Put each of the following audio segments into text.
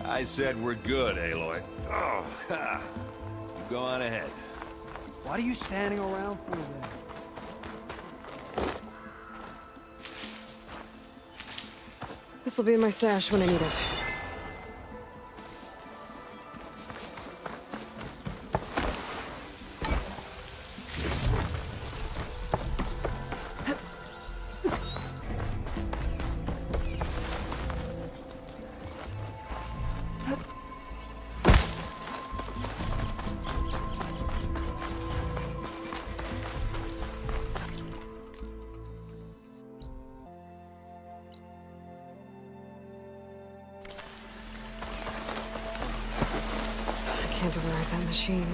I said we're good, Aloy. Oh, ha. You go on ahead. What are you standing around for then? This'll be in my stash when I need it. I can't override that machine.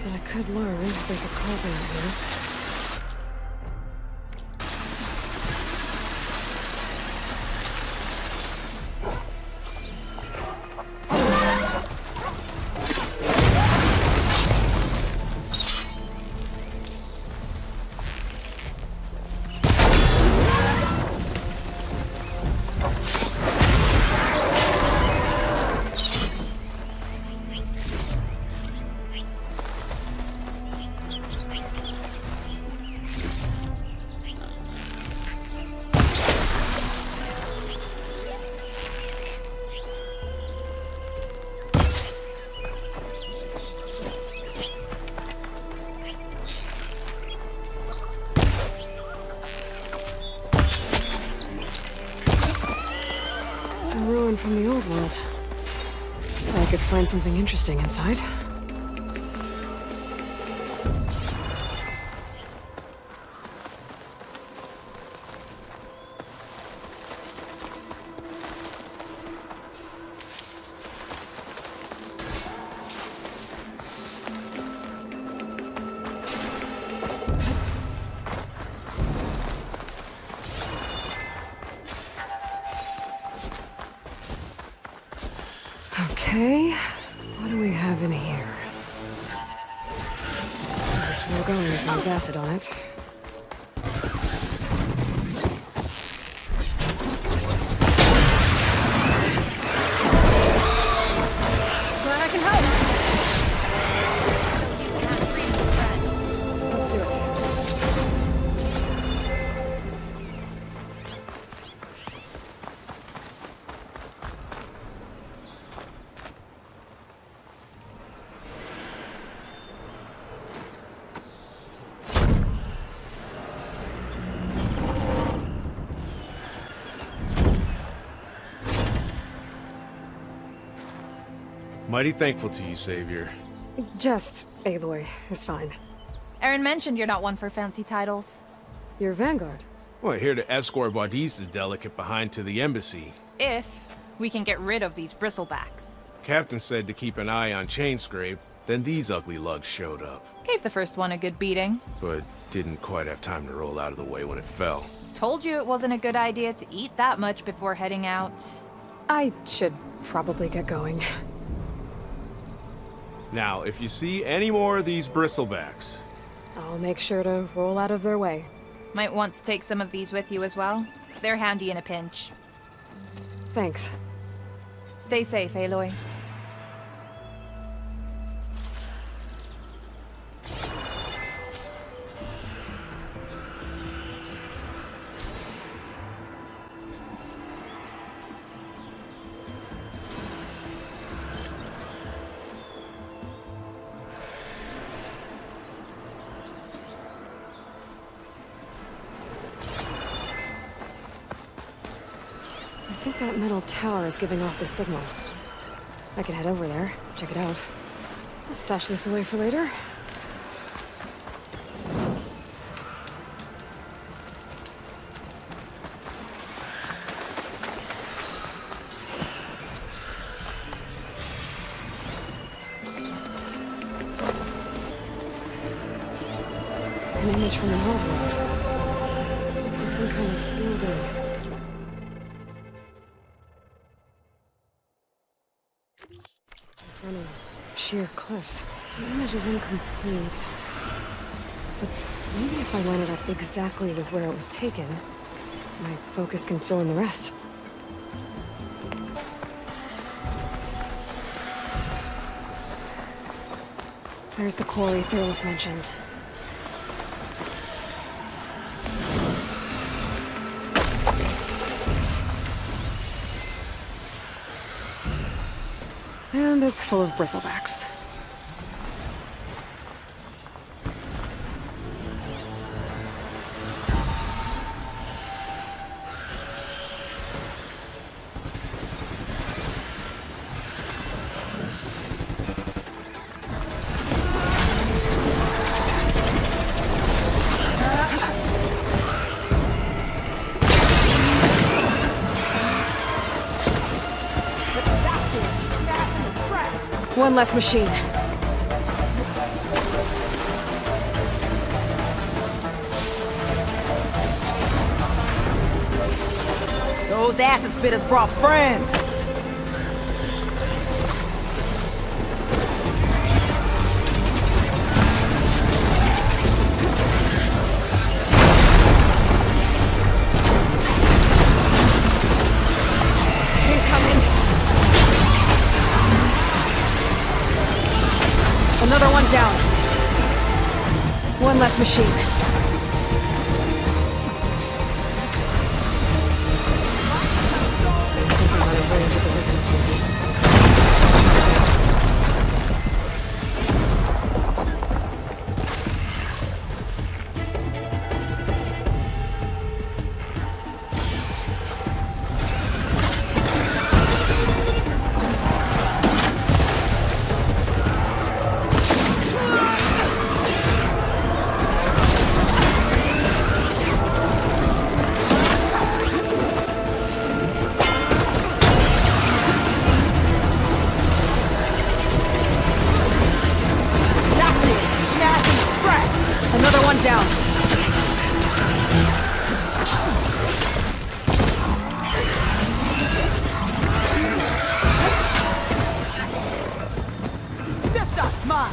But I could learn if there's a carver out here. Some ruin from the old world. I could find something interesting inside. Okay, what do we have in here? Slow going if there's acid on it. Glad I can help. Let's do it. Mighty thankful to you, Savior. Just Aloy is fine. Aaron mentioned you're not one for fancy titles. You're Vanguard. Well, here to escort Wadiz's delicate behind to the embassy. If we can get rid of these bristlebacks. Captain said to keep an eye on Chainscrape, then these ugly lugs showed up. Gave the first one a good beating. But didn't quite have time to roll out of the way when it fell. Told you it wasn't a good idea to eat that much before heading out. I should probably get going. Now, if you see any more of these bristlebacks, I'll make sure to roll out of their way. Might want to take some of these with you as well. They're handy in a pinch. Thanks. Stay safe, Aloy. I think that metal tower is giving off the signal. I could head over there, check it out. I'll stash this away for later. An image from the old world. Looks like some kind of building. Running sheer cliffs. The image is incomplete. But maybe if I line it up exactly with where it was taken, My focus can fill in the rest. There's the quarry Thurles mentioned. And it's full of bristlebacks. One less machine. Those acid spitters brought friends. Another one down. One less machine. I think I'm on our way into the listing point. Another one down. This stuff's mine.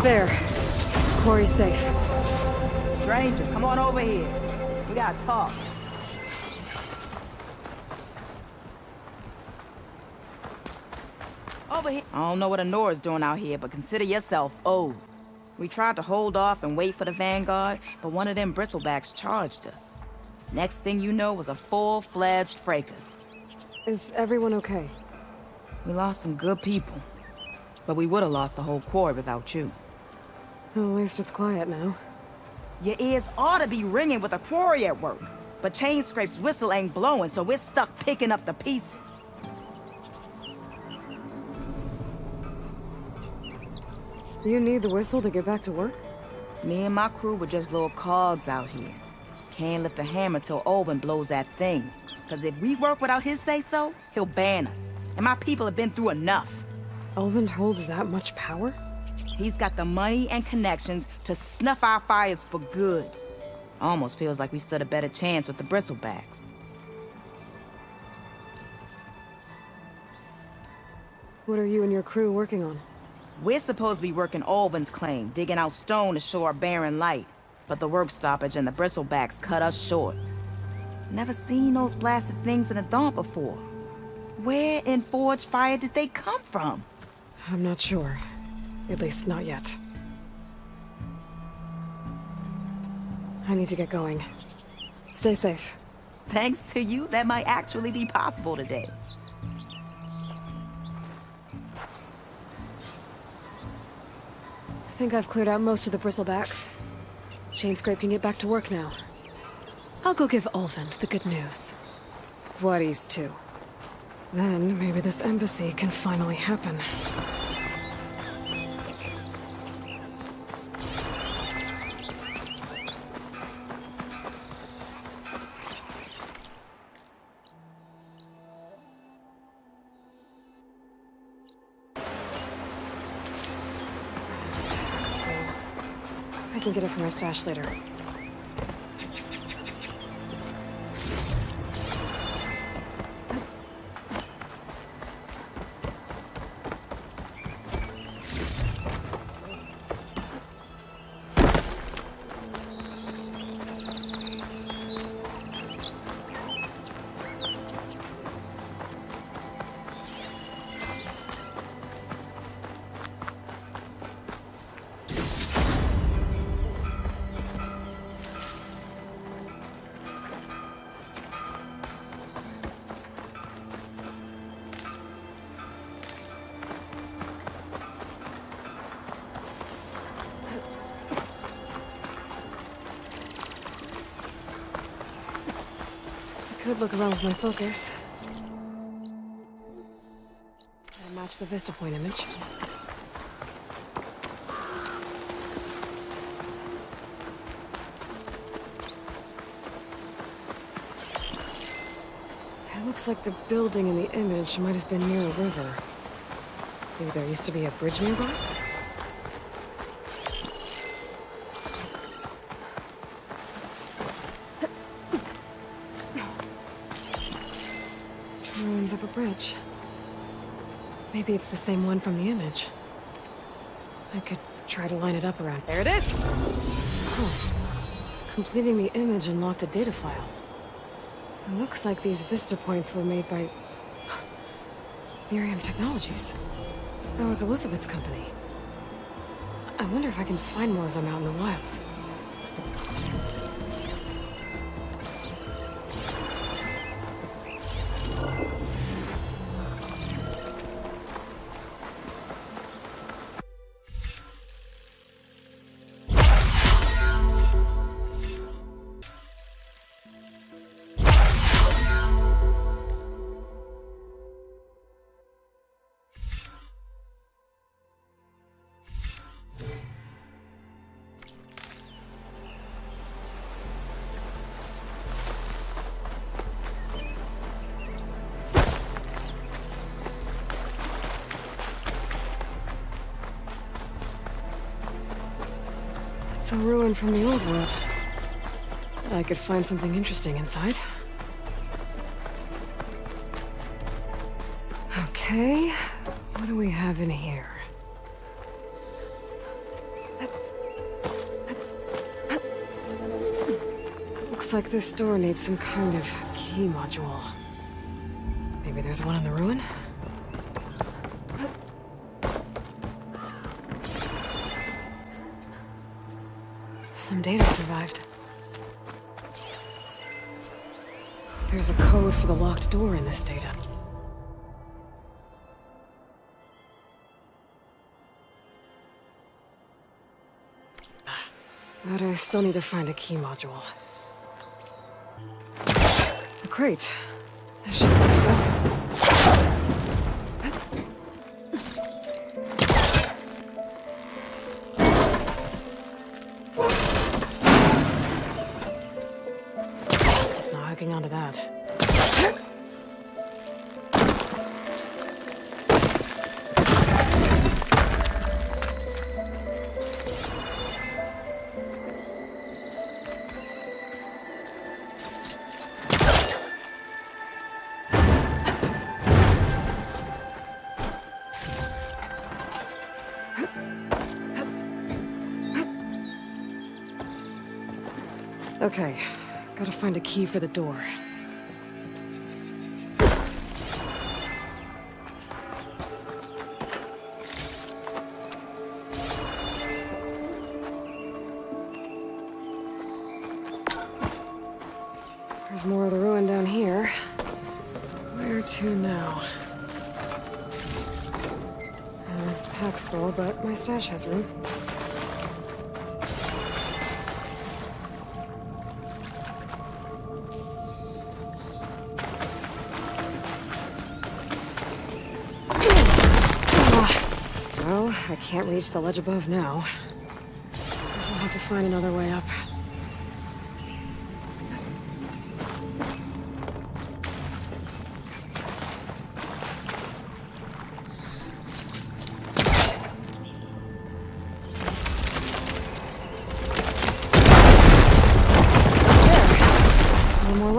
There. Quarry's safe. Stranger, come on over here. We gotta talk. Over here. I don't know what Honora's doing out here, but consider yourself owed. We tried to hold off and wait for the Vanguard, but one of them bristlebacks charged us. Next thing you know was a full-fledged fracas. Is everyone okay? We lost some good people, but we would have lost the whole quarry without you. Well, at least it's quiet now. Your ears ought to be ringing with a quarry at work, but Chainscrape's whistle ain't blowing, so we're stuck picking up the pieces. You need the whistle to get back to work? Me and my crew were just little cogs out here. Can't lift a hammer till Olin blows that thing. Cause if we work without his say-so, he'll ban us. And my people have been through enough. Olvin holds that much power? He's got the money and connections to snuff our fires for good. Almost feels like we stood a better chance with the bristlebacks. What are you and your crew working on? We're supposed to be working Olvin's claim, digging out stone to show our barren light. But the work stoppage and the bristlebacks cut us short. Never seen those blasted things in a dump before. Where in Forge Fire did they come from? I'm not sure. At least not yet. I need to get going. Stay safe. Thanks to you, that might actually be possible today. I think I've cleared out most of the bristlebacks. Chainscrape can get back to work now. I'll go give Olvin the good news. Voorhees too. Then maybe this embassy can finally happen. can get it from my stash later. Could look around with my focus. And match the Vista Point image. It looks like the building in the image might have been near a river. Maybe there used to be a bridge nearby? Ruins of a bridge. Maybe it's the same one from the image. I could try to line it up around. There it is! Oh. Completing the image unlocked a data file. It looks like these Vista Points were made by Miriam Technologies. That was Elizabeth's company. I wonder if I can find more of them out in the wild. It's a ruin from the old world. I could find something interesting inside. Okay, what do we have in here? Looks like this door needs some kind of key module. Maybe there's one in the ruin? Some data survived. There's a code for the locked door in this data. But I still need to find a key module. A crate. That should be useful. Onto that. Okay, gotta find a key for the door. There's more of the ruin down here. Where to now? Pack's full, but my stash has room. Well, I can't reach the ledge above now. Guess I'll have to find another way up.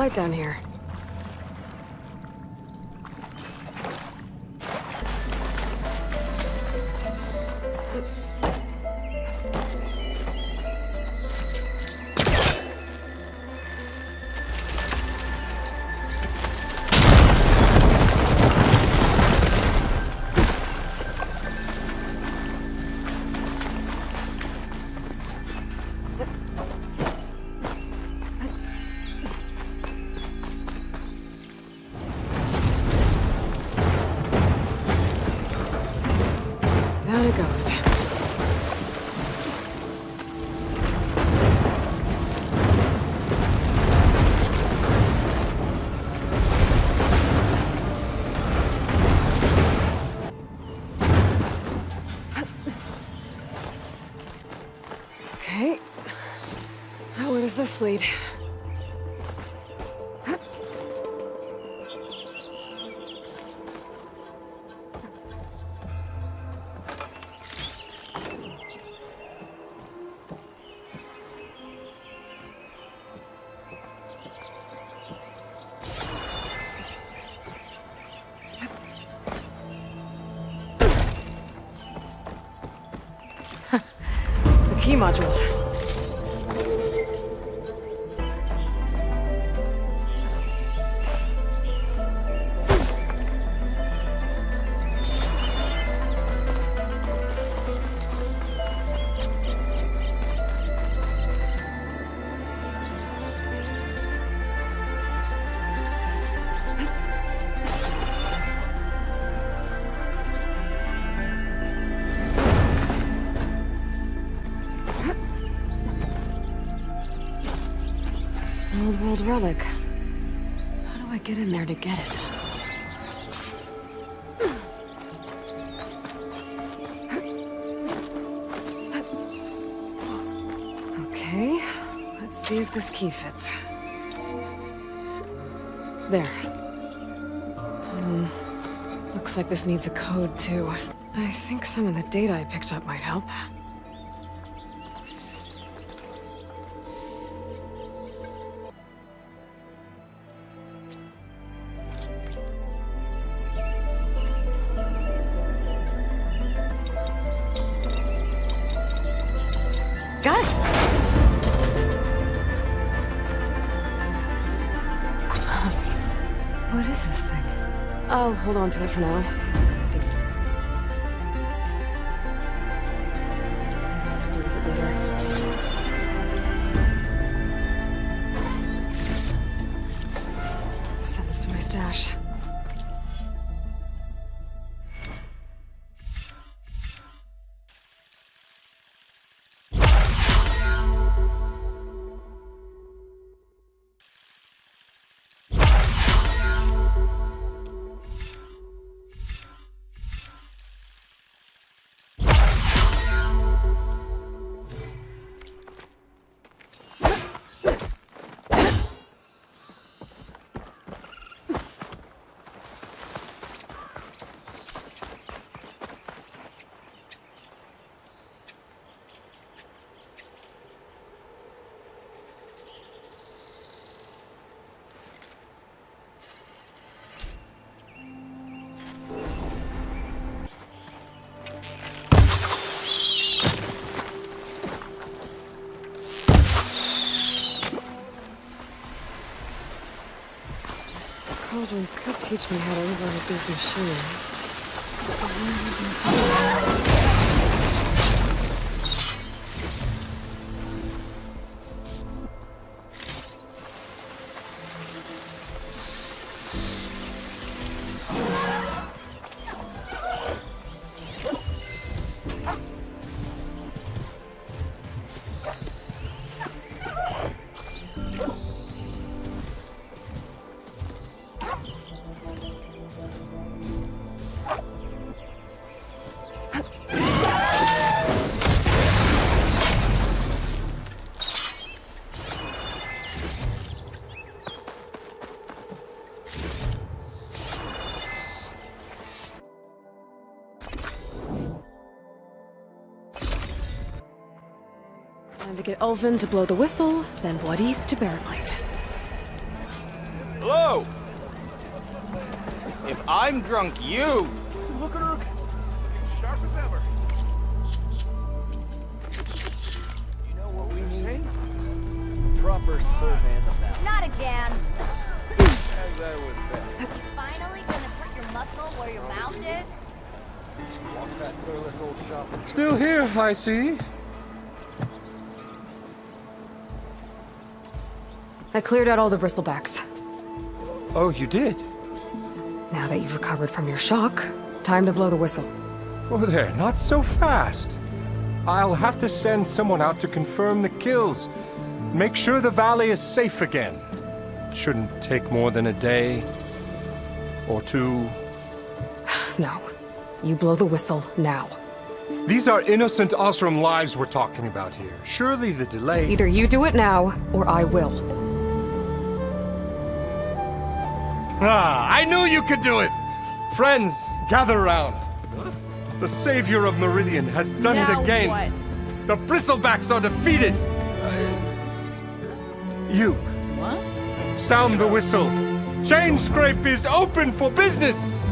light down here. Down it goes. Okay. Now where does this lead? The key module. An old world relic. How do I get in there to get it? Okay, let's see if this key fits. There. Looks like this needs a code too. I think some of the data I picked up might help. Got it! What is this thing? I'll hold on to it for now. Maybe I'll have to do with it later. Send this to my stash. Cauldrons could teach me how to override these machines. Time to get Ulvin to blow the whistle, then Wadis to bear light. Hello? If I'm drunk, you... Look at her. Sharp as ever. You know what we need? Proper survey of the valley. Not again. As I would bet. You finally gonna put your muscle where your mouth is? Walk that careless old shopping. Still here, I see. I cleared out all the bristlebacks. Oh, you did? Now that you've recovered from your shock, time to blow the whistle. Oh, there, not so fast. I'll have to send someone out to confirm the kills. Make sure the valley is safe again. It shouldn't take more than a day. Or two. No. You blow the whistle now. These are innocent Osram lives we're talking about here. Surely the delay... Either you do it now, or I will. Ah, I knew you could do it! Friends, gather round. The savior of Meridian has done it again. What? The bristlebacks are defeated. You. What? Sound the whistle. Chain Scrape is open for business.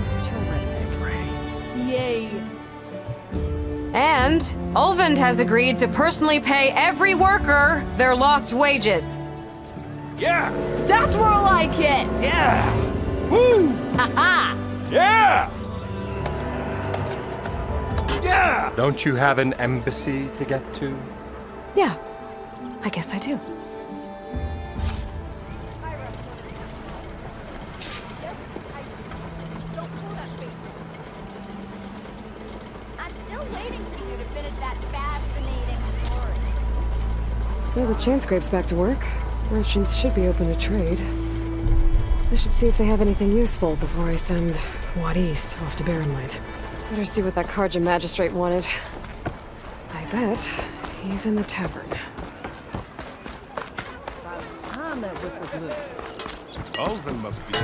Yay. And Ulvund has agreed to personally pay every worker their lost wages. Yeah! That's more like it! Yeah! Woo! Ha-ha! Yeah! Yeah! Don't you have an embassy to get to? Yeah, I guess I do. I'm still waiting for you to finish that fascinating story. Well, the chain scrape's back to work. Merchants should be open to trade. I should see if they have anything useful before I send Wadis off to Barrenlight. Better see what that Karja magistrate wanted. I bet he's in the tavern. Time that whistle blew. Alvin must be.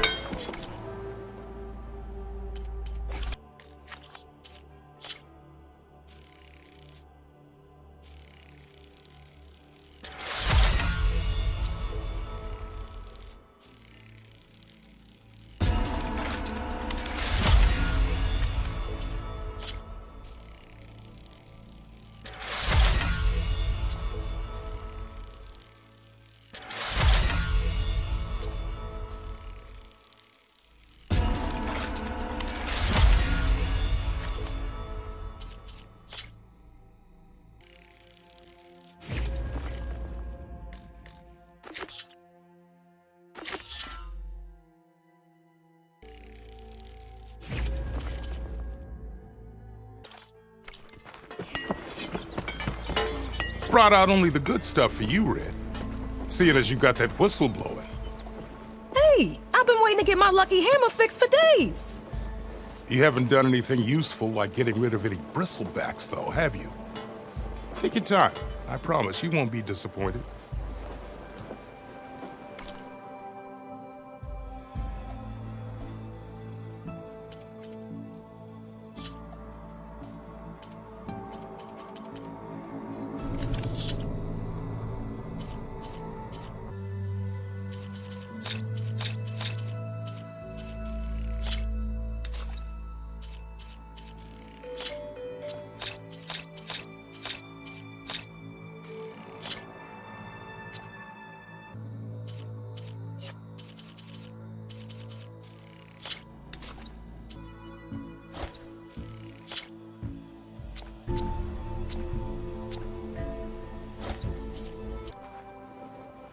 Brought out only the good stuff for you, Red. Seeing as you got that whistle blowing. Hey, I've been waiting to get my lucky hammer fixed for days. You haven't done anything useful like getting rid of any bristlebacks, though, have you? Take your time. I promise you won't be disappointed.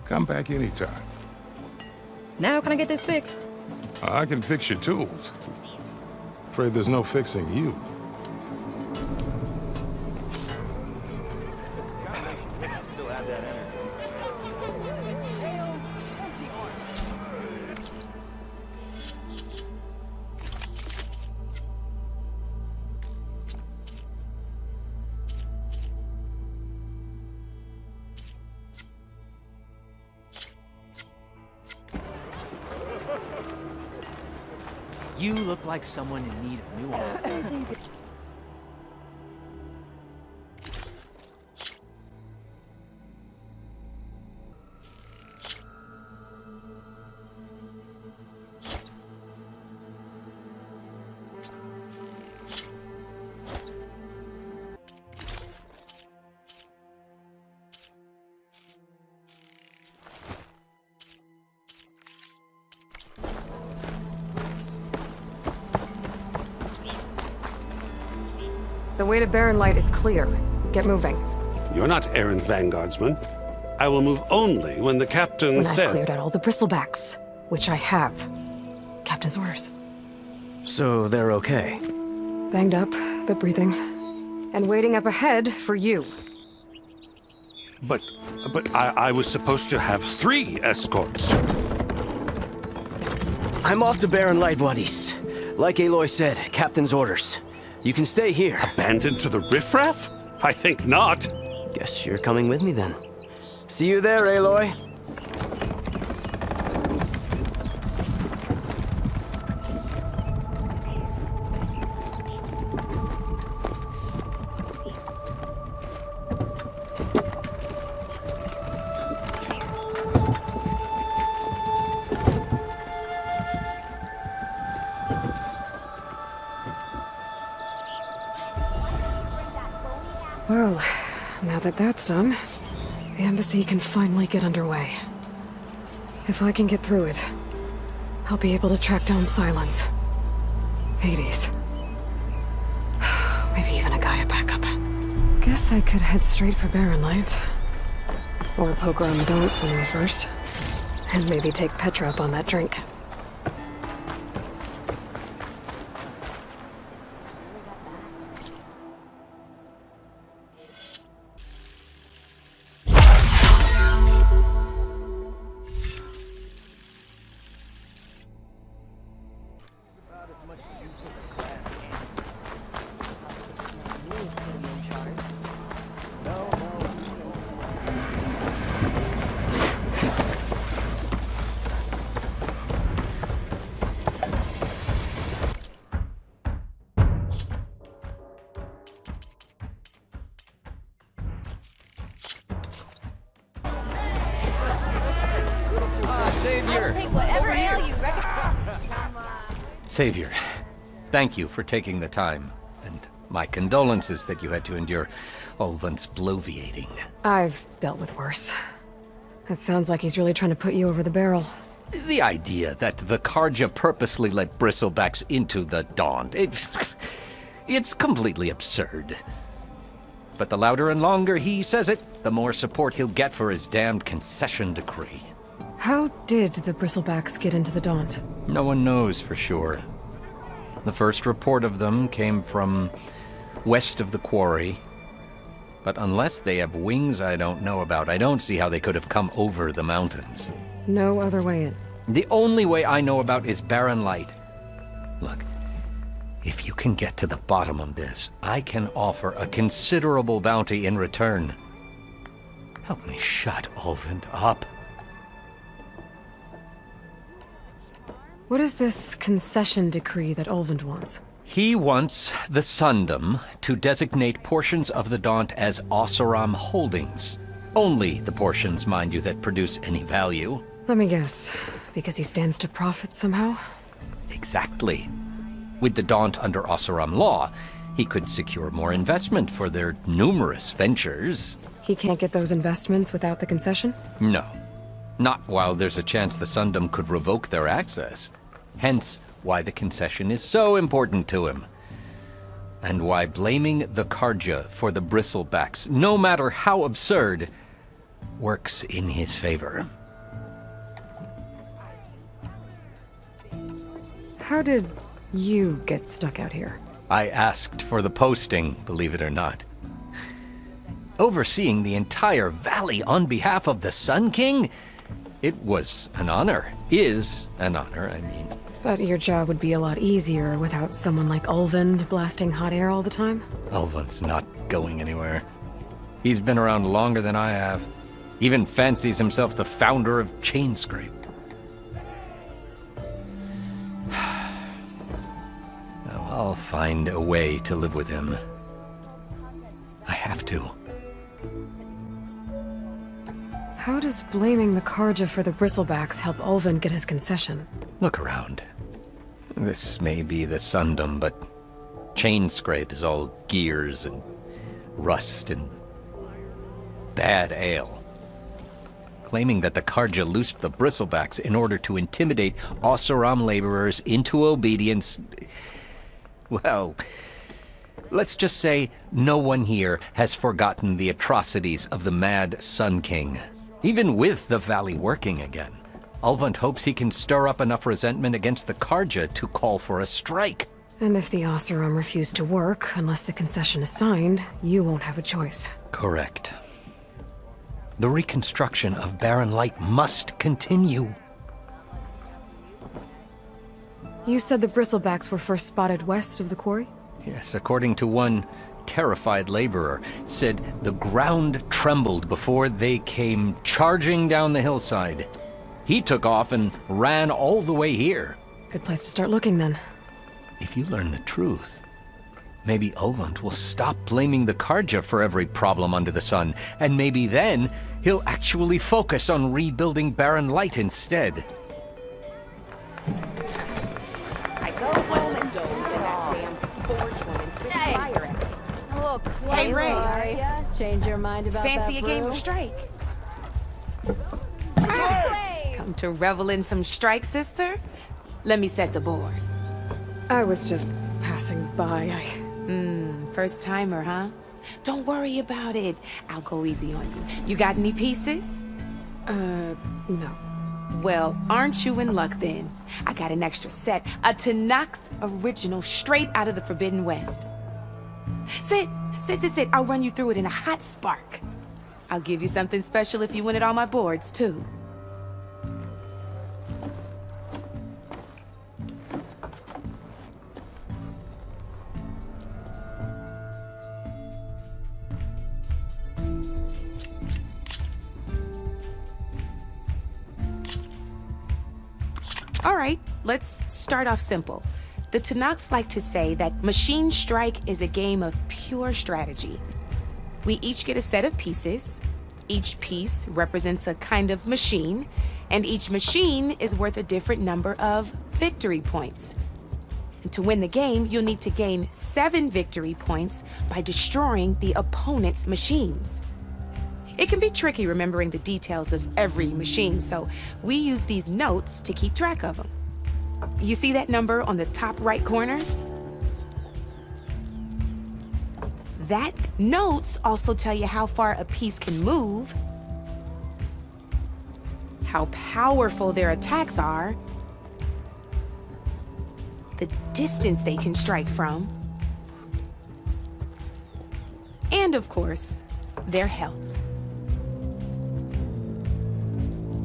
Come back anytime. Now can I get this fixed? I can fix your tools. Afraid there's no fixing you. You look like someone in need of new armor. The way to Barren Light is clear. Get moving. You're not errant vanguardsman. I will move only when the captain When says... I've cleared out all the bristlebacks, which I have. Captain's orders. So they're okay? Banged up, but breathing. And waiting up ahead for you. But I was supposed to have 3 escorts. I'm off to Barren Light, buddies. Like Aloy said, Captain's orders. You can stay here. Abandoned to the riffraff? I think not. Guess you're coming with me then. See you there, Aloy. Well, now that that's done, the embassy can finally get underway. If I can get through it, I'll be able to track down Silence. Hades. Maybe even a Gaia backup. Guess I could head straight for Barren Light. Or poke around the Daunt somewhere first. And maybe take Petra up on that drink. I'll take whatever ale you recommend. Savior, thank you for taking the time, and my condolences that you had to endure Ulvund's bloviating. I've dealt with worse. It sounds like he's really trying to put you over the barrel. The idea that the Karja purposely let bristlebacks into the Daunt, it's completely absurd. But the louder and longer he says it, the more support he'll get for his damned concession decree. How did the bristlebacks get into the Daunt? No one knows for sure. The first report of them came from west of the quarry. But unless they have wings I don't know about, I don't see how they could have come over the mountains. No other way in. The only way I know about is Barren Light. Look, if you can get to the bottom of this, I can offer a considerable bounty in return. Help me shut Ulvund up. What is this concession decree that Ulvund wants? He wants the Sundom to designate portions of the Daunt as Oseram holdings. Only the portions, mind you, that produce any value. Let me guess. Because he stands to profit somehow? Exactly. With the Daunt under Oseram law, he could secure more investment for their numerous ventures. He can't get those investments without the concession? No. Not while there's a chance the Sundom could revoke their access. Hence why the concession is so important to him. And why blaming the Karja for the bristlebacks, no matter how absurd, works in his favor. How did you get stuck out here? I asked for the posting, believe it or not. Overseeing the entire valley on behalf of the Sun King? It was an honor. Is an honor, I mean. But your job would be a lot easier without someone like Ulvund blasting hot air all the time? Ulvund's not going anywhere. He's been around longer than I have. Even fancies himself the founder of Chainscrape. Now, I'll find a way to live with him. I have to. How does blaming the Karja for the bristlebacks help Ulvund get his concession? Look around. This may be the Sundom, but Chainscrape is all gears and rust and bad ale. Claiming that the Karja loosed the bristlebacks in order to intimidate Oseram laborers into obedience. Well, Let's just say no one here has forgotten the atrocities of the Mad Sun King. Even with the valley working again, Ulvund hopes he can stir up enough resentment against the Karja to call for a strike. And if the Oseram refuse to work, unless the concession is signed, you won't have a choice. Correct. The reconstruction of Barren Light must continue. You said the bristlebacks were first spotted west of the quarry? Yes, according to one terrified laborer, said the ground trembled before they came charging down the hillside. He took off and ran all the way here. Good place to start looking, then. If you learn the truth, maybe Ulvund will stop blaming the Karja for every problem under the sun, and maybe then he'll actually focus on rebuilding Barren Light instead. I told Roman don't get that damn forge woman to fire at me. A little close. Hey, Ray. Are ya? Change your mind about Fancy a that game brew? of strike? Hey! Come to revel in some strike, sister? Let me set the board. I was just passing by. First timer, huh? Don't worry about it. I'll go easy on you. You got any pieces? No. Well, aren't you in luck then? I got an extra set, a Tanakh original straight out of the Forbidden West. Sit. I'll run you through it in a hot spark. I'll give you something special if you win it on my boards, too. All right, let's start off simple. The Tanakh like to say that Machine Strike is a game of pure strategy. We each get a set of pieces. Each piece represents a kind of machine, and each machine is worth a different number of victory points. And to win the game, you'll need to gain 7 victory points by destroying the opponent's machines. It can be tricky remembering the details of every machine, so we use these notes to keep track of them. You see that number on the top right corner? That notes also tell you how far a piece can move, how powerful their attacks are, the distance they can strike from, and of course, their health.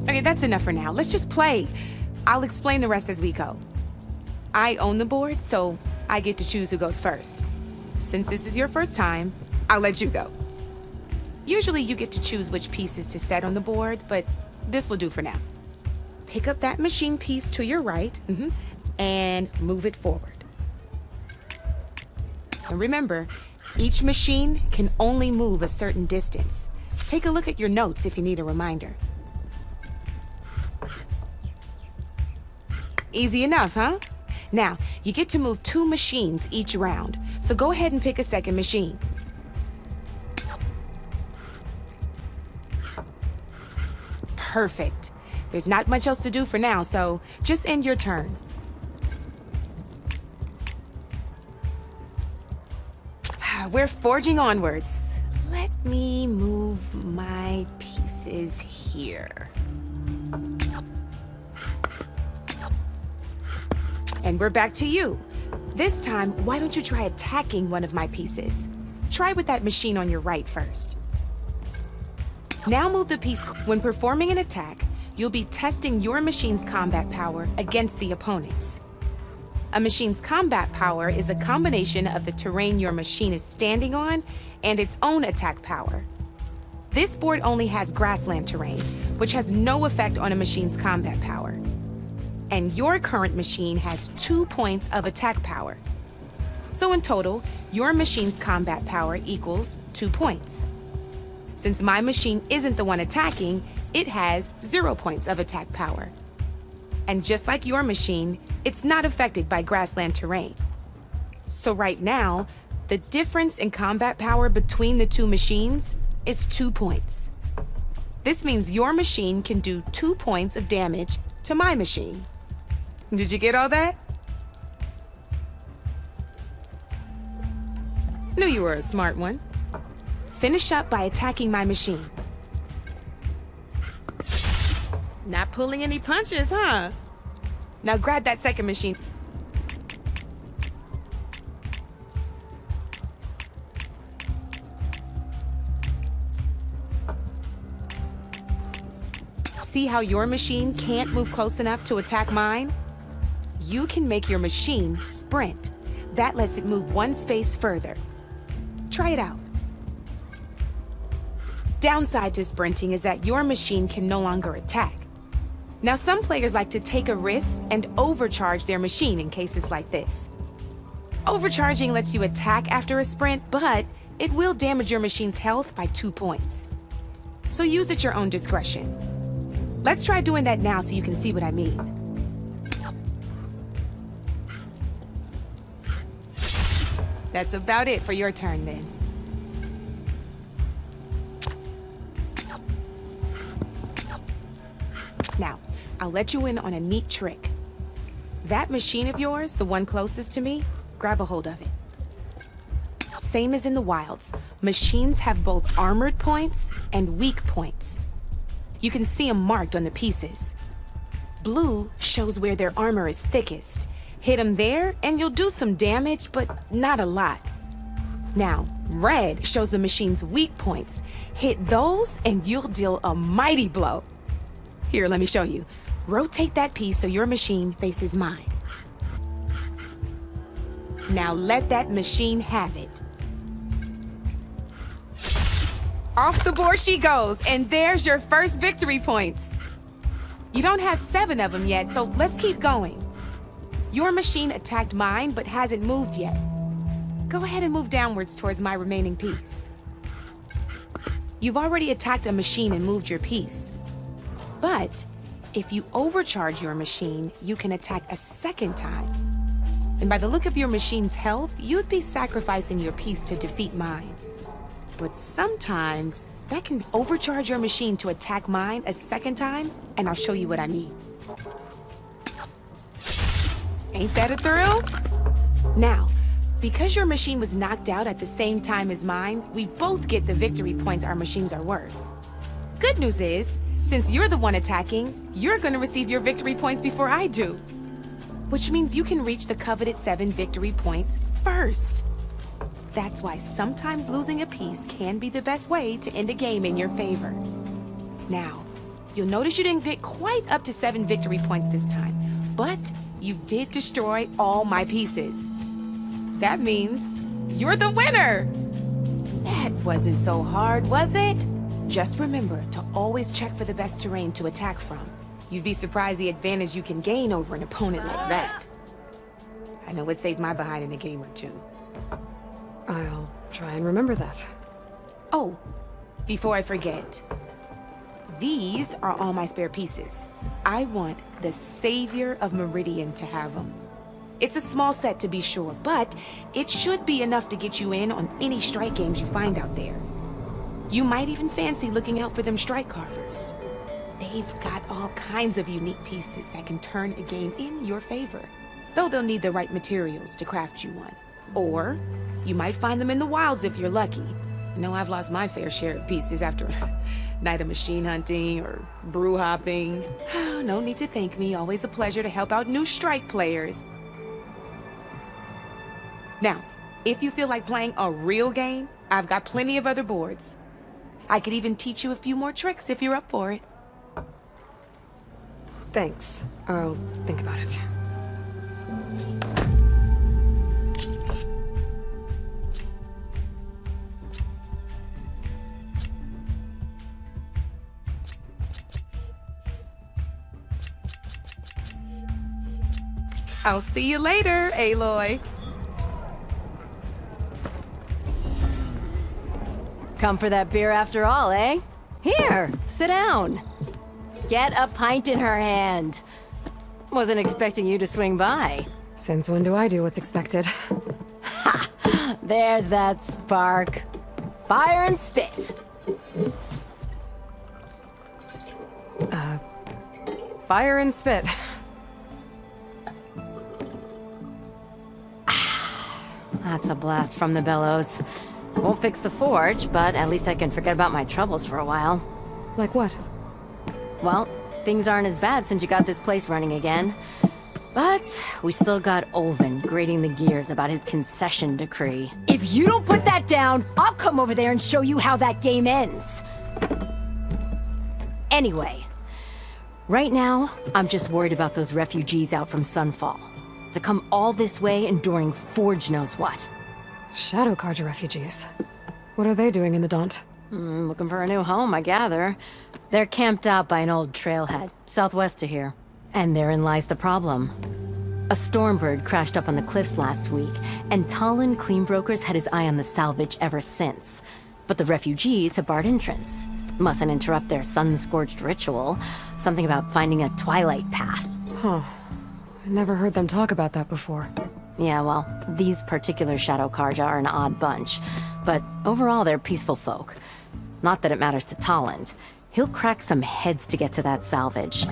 Okay, that's enough for now. Let's just play. I'll explain the rest as we go. I own the board, so I get to choose who goes first. Since this is your first time, I'll let you go. Usually you get to choose which pieces to set on the board, but this will do for now. Pick up that machine piece to your right, and move it forward. And remember, each machine can only move a certain distance. Take a look at your notes if you need a reminder. Easy enough, huh? Now, you get to move 2 machines each round, so go ahead and pick a second machine. Perfect. There's not much else to do for now, so just end your turn. We're forging onwards. Let me move my pieces here. And we're back to you. This time, why don't you try attacking one of my pieces? Try with that machine on your right first. Now move the piece. When performing an attack, you'll be testing your machine's combat power against the opponent's. A machine's combat power is a combination of the terrain your machine is standing on and its own attack power. This board only has grassland terrain, which has no effect on a machine's combat power. And your current machine has 2 points of attack power. So in total, your machine's combat power equals 2 points. Since my machine isn't the one attacking, it has 0 points of attack power. And just like your machine, it's not affected by grassland terrain. So right now, the difference in combat power between the 2 machines is 2 points. This means your machine can do 2 points of damage to my machine. Did you get all that? Knew you were a smart one. Finish up by attacking my machine. Not pulling any punches, huh? Now grab that second machine. See how your machine can't move close enough to attack mine? You can make your machine sprint. That lets it move one space further. Try it out. Downside to sprinting is that your machine can no longer attack. Now, some players like to take a risk and overcharge their machine in cases like this. Overcharging lets you attack after a sprint, but it will damage your machine's health by 2 points. So use at your own discretion. Let's try doing that now so you can see what I mean. That's about it for your turn then. Now, I'll let you in on a neat trick. That machine of yours, the one closest to me, grab a hold of it. Same as in the wilds, machines have both armored points and weak points. You can see them marked on the pieces. Blue shows where their armor is thickest. Hit them there and you'll do some damage, but not a lot. Now, red shows the machine's weak points. Hit those and you'll deal a mighty blow. Here, let me show you. Rotate that piece so your machine faces mine. Now let that machine have it. Off the board she goes, and there's your first victory points. You don't have 7 of them yet, so let's keep going. Your machine attacked mine, but hasn't moved yet. Go ahead and move downwards towards my remaining piece. You've already attacked a machine and moved your piece. But if you overcharge your machine, you can attack a second time. And by the look of your machine's health, you'd be sacrificing your piece to defeat mine. But sometimes that can overcharge your machine to attack mine a second time, and I'll show you what I mean. Ain't that a thrill? Now, because your machine was knocked out at the same time as mine, we both get the victory points our machines are worth. Good news is, since you're the one attacking, you're gonna receive your victory points before I do. Which means you can reach the coveted 7 victory points first. That's why sometimes losing a piece can be the best way to end a game in your favor. Now, you'll notice you didn't get quite up to 7 victory points this time, but you did destroy all my pieces. That means you're the winner! That wasn't so hard, was it? Just remember to always check for the best terrain to attack from. You'd be surprised the advantage you can gain over an opponent like that. I know it saved my behind in a game or two. I'll try and remember that. Oh, before I forget, these are all my spare pieces. I want the Savior of Meridian to have them. It's a small set to be sure, but it should be enough to get you in on any strike games you find out there. You might even fancy looking out for them strike carvers. They've got all kinds of unique pieces that can turn a game in your favor, though they'll need the right materials to craft you one. Or you might find them in the wilds if you're lucky. I know I've lost my fair share of pieces after a night of machine hunting or brew hopping. No need to thank me, always a pleasure to help out new strike players. Now, if you feel like playing a real game, I've got plenty of other boards. I could even teach you a few more tricks if you're up for it. Thanks. I'll think about it. I'll see you later, Aloy. Come for that beer after all, eh? Here, sit down. Get a pint in her hand. Wasn't expecting you to swing by. Since when do I do what's expected? Ha! There's that spark. Fire and spit. Fire and spit. That's a blast from the bellows. Won't fix the forge, but at least I can forget about my troubles for a while. Like what? Well, things aren't as bad since you got this place running again. But we still got Olvin grating the gears about his concession decree. If you don't put that down, I'll come over there and show you how that game ends. Anyway, right now, I'm just worried about those refugees out from Sunfall. To come all this way enduring Forge knows what. Shadow Carja refugees. What are they doing in the Daunt? Looking for a new home, I gather. They're camped out by an old trailhead, southwest of here. And therein lies the problem. A Stormbird crashed up on the cliffs last week, and Talon Cleanbrokers had his eye on the salvage ever since. But the refugees have barred entrance. Mustn't interrupt their sun-scorched ritual. Something about finding a twilight path. Huh. I never heard them talk about that before. Yeah, well, these particular Shadow Carja are an odd bunch. But overall, they're peaceful folk. Not that it matters to Talon. He'll crack some heads to get to that salvage.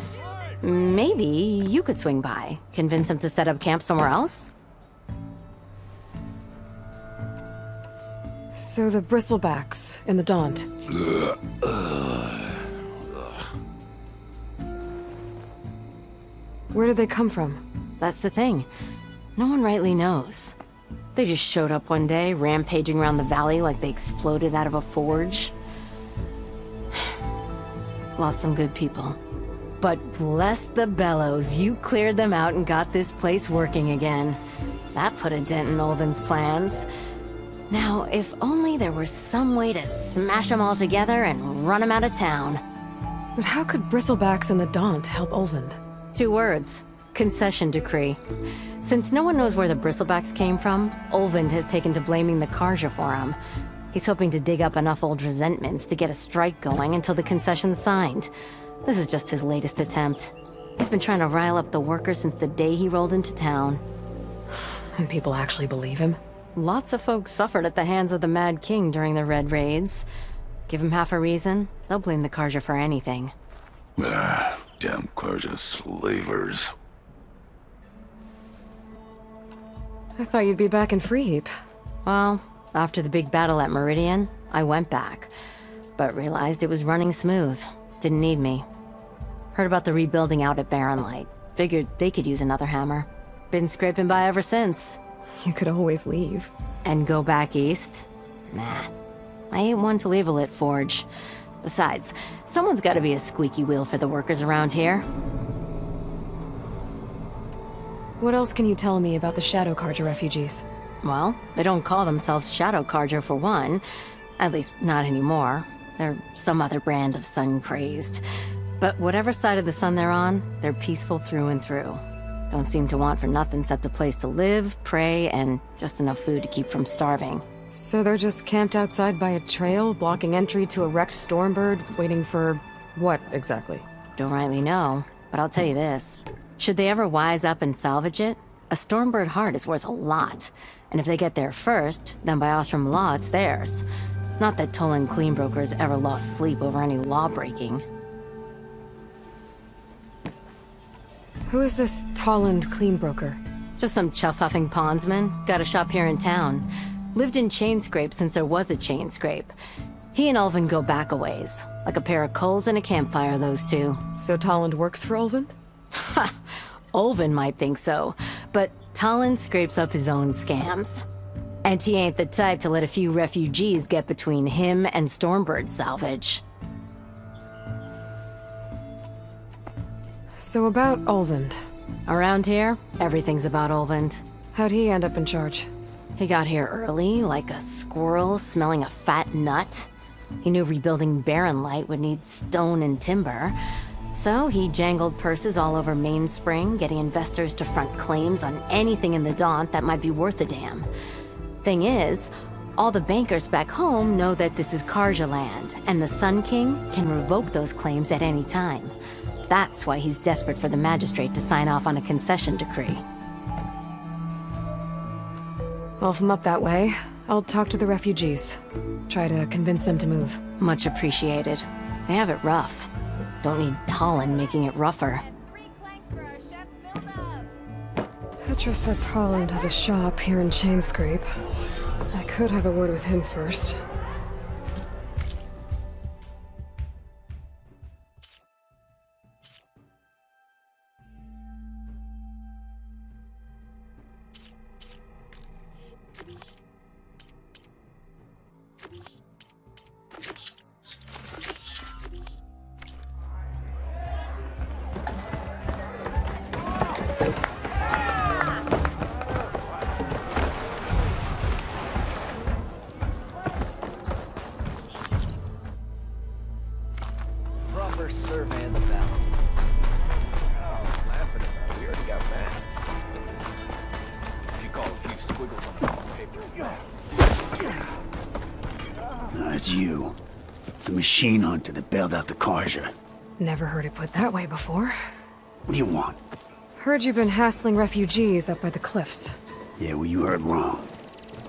Maybe you could swing by, convince him to set up camp somewhere else? So the bristlebacks in the Daunt. Where did they come from? That's the thing. No one rightly knows. They just showed up one day, rampaging around the valley like they exploded out of a forge. Lost some good people. But bless the bellows, you cleared them out and got this place working again. That put a dent in Olvin's plans. Now, if only there were some way to smash them all together and run them out of town. But how could bristlebacks in the Daunt help Olvind? 2 words. Concession decree. Since no one knows where the bristlebacks came from, Olvind has taken to blaming the Carja for them. He's hoping to dig up enough old resentments to get a strike going until the concession's signed. This is just his latest attempt. He's been trying to rile up the workers since the day he rolled into town. And people actually believe him? Lots of folks suffered at the hands of the Mad King during the Red Raids. Give him half a reason, they'll blame the Carja for anything. Damn Carja slavers. I thought you'd be back in Freeheap. Well, after the big battle at Meridian, I went back. But realized it was running smooth. Didn't need me. Heard about the rebuilding out at Barren Light. Figured they could use another hammer. Been scraping by ever since. You could always leave. And go back east? Nah. I ain't one to leave a lit forge. Besides, someone's gotta be a squeaky wheel for the workers around here. What else can you tell me about the Shadow Carja refugees? Well, they don't call themselves Shadow Carja for one. At least, not anymore. They're some other brand of sun-crazed. But whatever side of the sun they're on, they're peaceful through and through. Don't seem to want for nothing except a place to live, pray, and just enough food to keep from starving. So they're just camped outside by a trail, blocking entry to a wrecked Stormbird, waiting for what exactly? Don't rightly know, but I'll tell you this. Should they ever wise up and salvage it, a Stormbird heart is worth a lot. And if they get there first, then by Ostrom law, it's theirs. Not that Tolan Cleanbrokers ever lost sleep over any law-breaking. Who is this Toland Cleanbroker? Just some chuff-huffing pondsman. Got a shop here in town. Lived in Chainscrape since there was a Chainscrape. He and Ulvin go back a ways. Like a pair of coals and a campfire, those two. So Toland works for Ulvin? Ha! Ulvin might think so, but Toland scrapes up his own scams. And he ain't the type to let a few refugees get between him and Stormbird salvage. So about Ulvind. Around here, everything's about Ulvind. How'd he end up in charge? He got here early, like a squirrel smelling a fat nut. He knew rebuilding Barren Light would need stone and timber. So he jangled purses all over Mainspring, getting investors to front claims on anything in the Daunt that might be worth a damn. Thing is, all the bankers back home know that this is Carja land, and the Sun King can revoke those claims at any time. That's why he's desperate for the magistrate to sign off on a concession decree. Well, if I'm up that way, I'll talk to the refugees. Try to convince them to move. Much appreciated. They have it rough. Don't need Talon making it rougher. How Petra said Tolland has a shop here in Chainscrape. I could have a word with him first. Proper survey of the valley. Oh, laughing about it. We already got maps. If you call a few squiggles on a piece of paper. No, it's you. The machine hunter that bailed out the Karja. Never heard it put that way before. What do you want? Heard you've been hassling refugees up by the cliffs. Yeah, well, you heard wrong.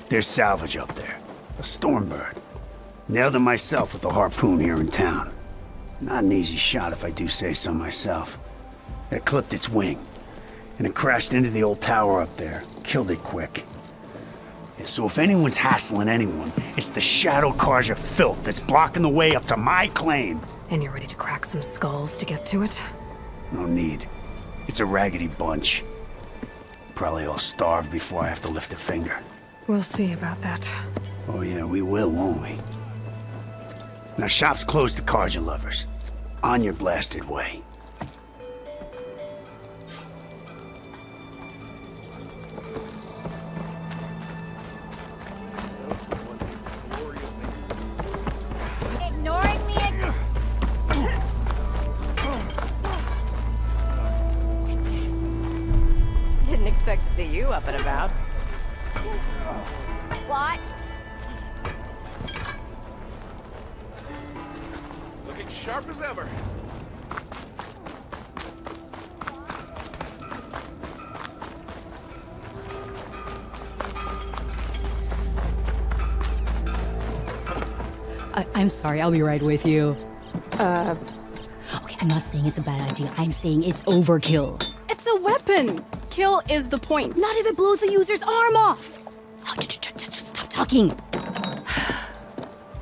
There's salvage up there. A stormbird. Nailed it myself with the harpoon here in town. Not an easy shot if I do say so myself. It clipped its wing, and it crashed into the old tower up there. Killed it quick. Yeah, so if anyone's hassling anyone, it's the Shadow Karja filth that's blocking the way up to my claim. And you're ready to crack some skulls to get to it? No need. It's a raggedy bunch. Probably all starved before I have to lift a finger. We'll see about that. Oh yeah, we will, won't we? Now shop's closed to Karja lovers. On your blasted way. Ignoring me again. Didn't expect to see you up and about. What? Looking sharp as ever. I'm sorry, I'll be right with you. Okay, I'm not saying it's a bad idea. I'm saying it's overkill. It's a weapon. Kill is the point. Not if it blows the user's arm off. Oh, just stop talking.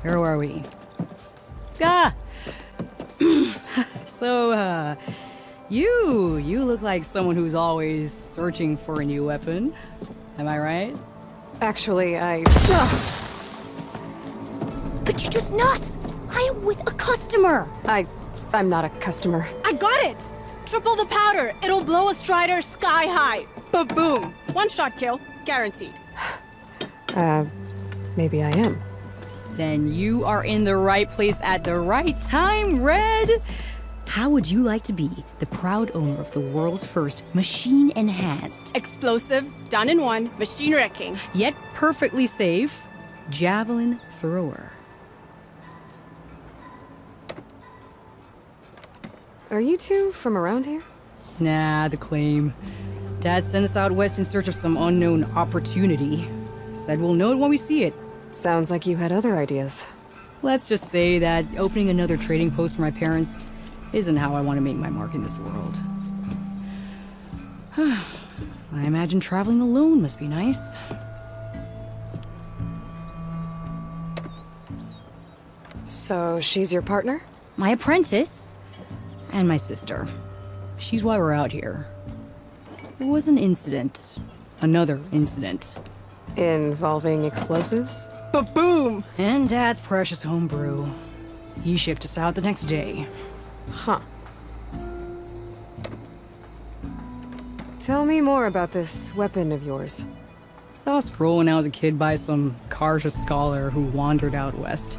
Where were we? So, you look like someone who's always searching for a new weapon. Am I right? Actually, But you're just nuts. I am with a customer. I'm not a customer. I got it. Triple the powder. It'll blow a Strider sky high. Ba-boom. One shot kill. Guaranteed. Maybe I am. Then you are in the right place at the right time, Red. How would you like to be the proud owner of the world's first machine-enhanced, explosive, done in one, machine wrecking, yet perfectly safe, javelin thrower? Are you two from around here? Nah, the claim. Dad sent us out west in search of some unknown opportunity. Said we'll know it when we see it. Sounds like you had other ideas. Let's just say that opening another trading post for my parents isn't how I want to make my mark in this world. I imagine traveling alone must be nice. So she's your partner? My apprentice and my sister. She's why we're out here. There was an incident. Another incident. Involving explosives? Ba-boom! And Dad's precious homebrew. He shipped us out the next day. Huh. Tell me more about this weapon of yours. Saw a scroll when I was a kid by some Karja scholar who wandered out west.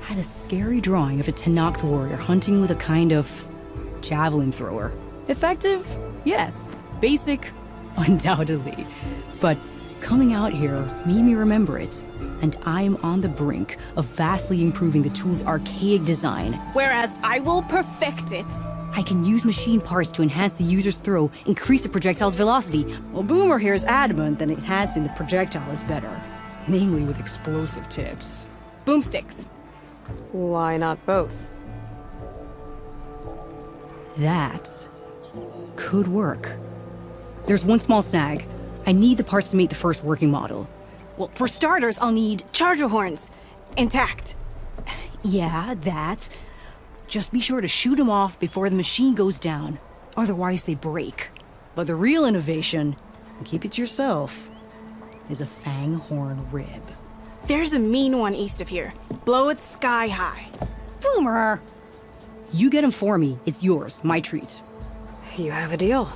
Had a scary drawing of a Tenakth warrior hunting with a kind of javelin thrower. Effective? Yes. Basic? Undoubtedly. But coming out here made me remember it, and I'm on the brink of vastly improving the tool's archaic design. Whereas I will perfect it. I can use machine parts to enhance the user's throw, increase the projectile's velocity. Well, Boomer here is adamant that enhancing the projectile is better, namely with explosive tips. Boomsticks. Why not both? That could work. There's one small snag. I need the parts to make the first working model. Well, for starters, I'll need charger horns. Intact. Yeah, that. Just be sure to shoot them off before the machine goes down. Otherwise, they break. But the real innovation, and keep it to yourself, is a fang horn rib. There's a mean one east of here. Blow it sky high. Boomer! You get him for me. It's yours. My treat. You have a deal.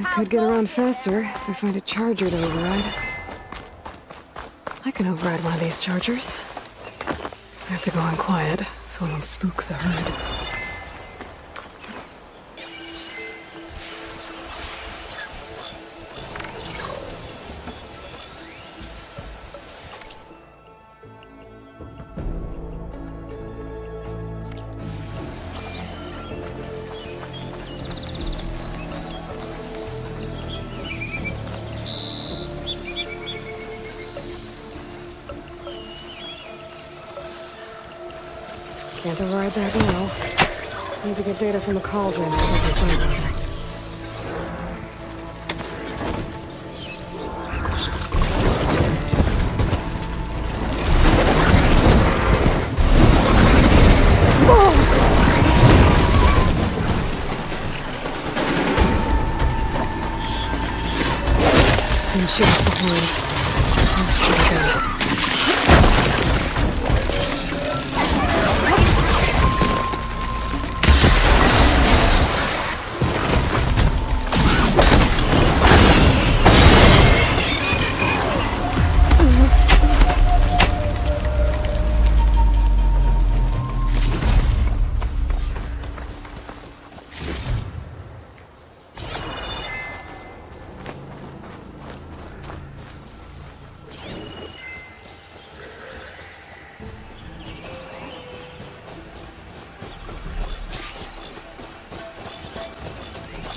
I could get around faster if I find a charger to override. I can override one of these chargers. I have to go in quiet so I don't spook the herd. Can't override that now. Need to get data from the cauldron so I can find it. Didn't shoot off the horns. Let's shoot again.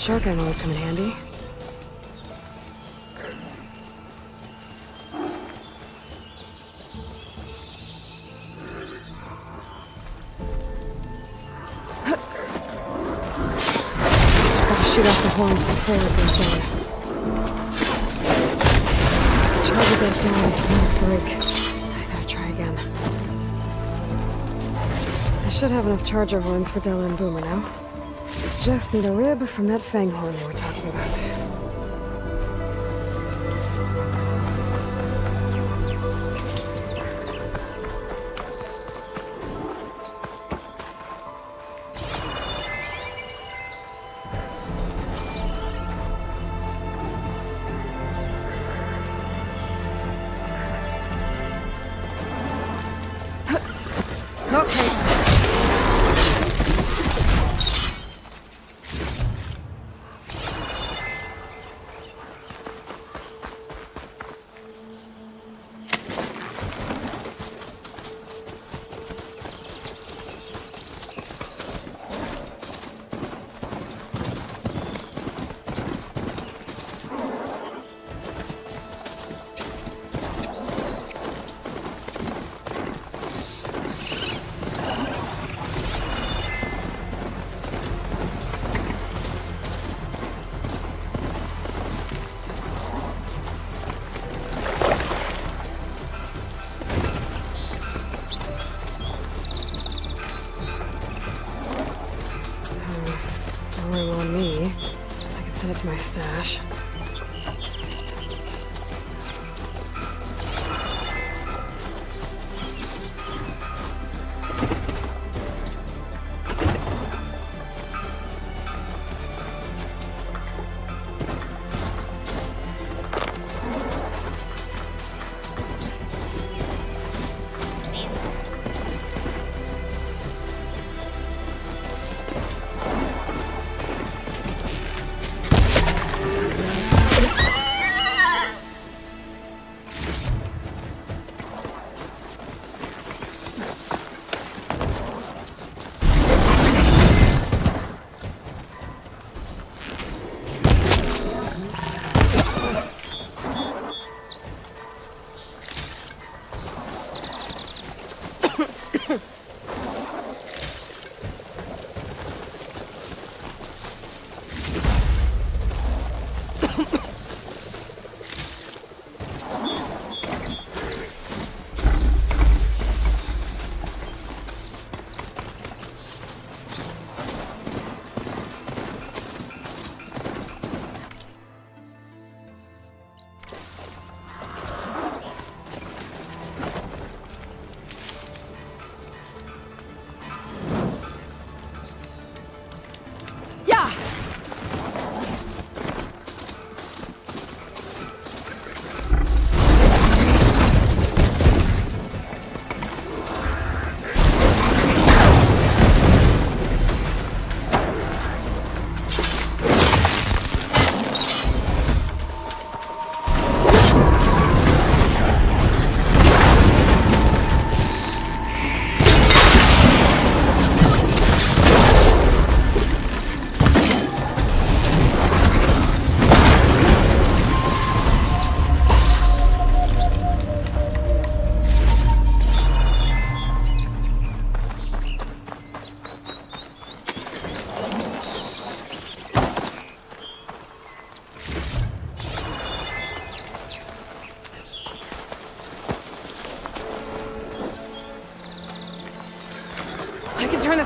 Shotgun would come in handy. Gotta shoot off the horns before it goes down. The charger goes down, its horns break. I gotta try again. I should have enough charger horns for Della and Boomer now. Just need a rib from that fang horn they were talking about. Okay. On me. I can send it to my stash.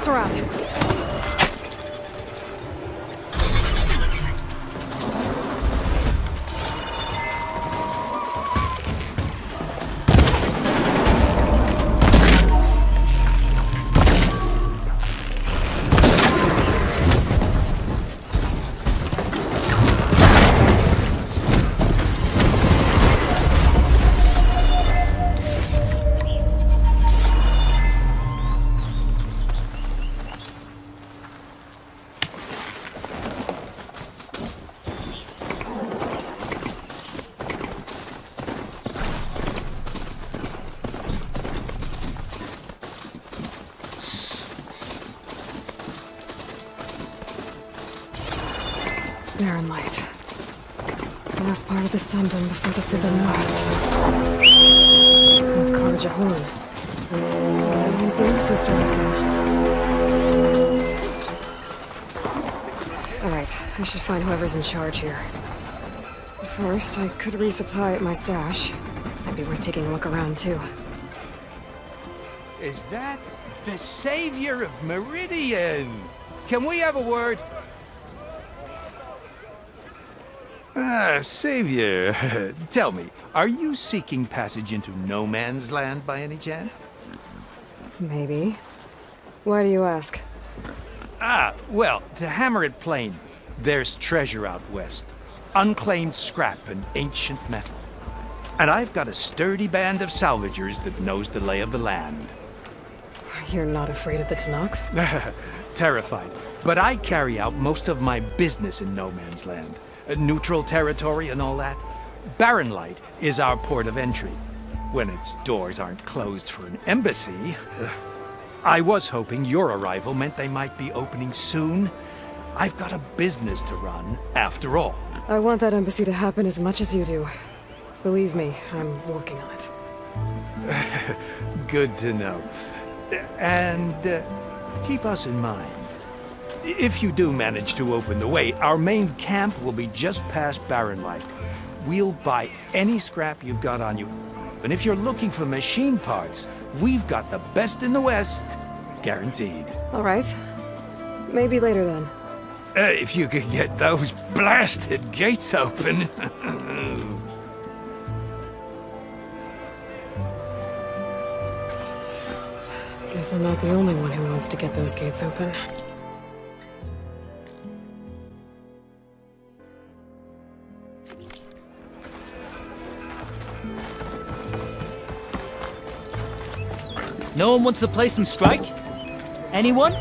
mess around. Barren light. The last part of the Sundom before the Forbidden West. And Karja Horn. That means the embassy starting soon. Alright, I should find whoever's in charge here. But first, I could resupply at my stash. Might be worth taking a look around, too. Is that the savior of Meridian? Can we have a word? Savior, tell me, are you seeking passage into no man's land by any chance? Maybe. Why do you ask? Well, to hammer it plain, there's treasure out west. Unclaimed scrap and ancient metal. And I've got a sturdy band of salvagers that knows the lay of the land. You're not afraid of the Tenakth? Terrified. But I carry out most of my business in no man's land. Neutral territory and all that. Barren Light is our port of entry. When its doors aren't closed for an embassy. I was hoping your arrival meant they might be opening soon. I've got a business to run, after all. I want that embassy to happen as much as you do. Believe me, I'm working on it. Good to know. And keep us in mind. If you do manage to open the way, our main camp will be just past Barren Light. We'll buy any scrap you've got on you. And if you're looking for machine parts, we've got the best in the West, guaranteed. All right. Maybe later then. If you could get those blasted gates open. Guess I'm not the only one who wants to get those gates open. No one wants to play some Strike? Anyone?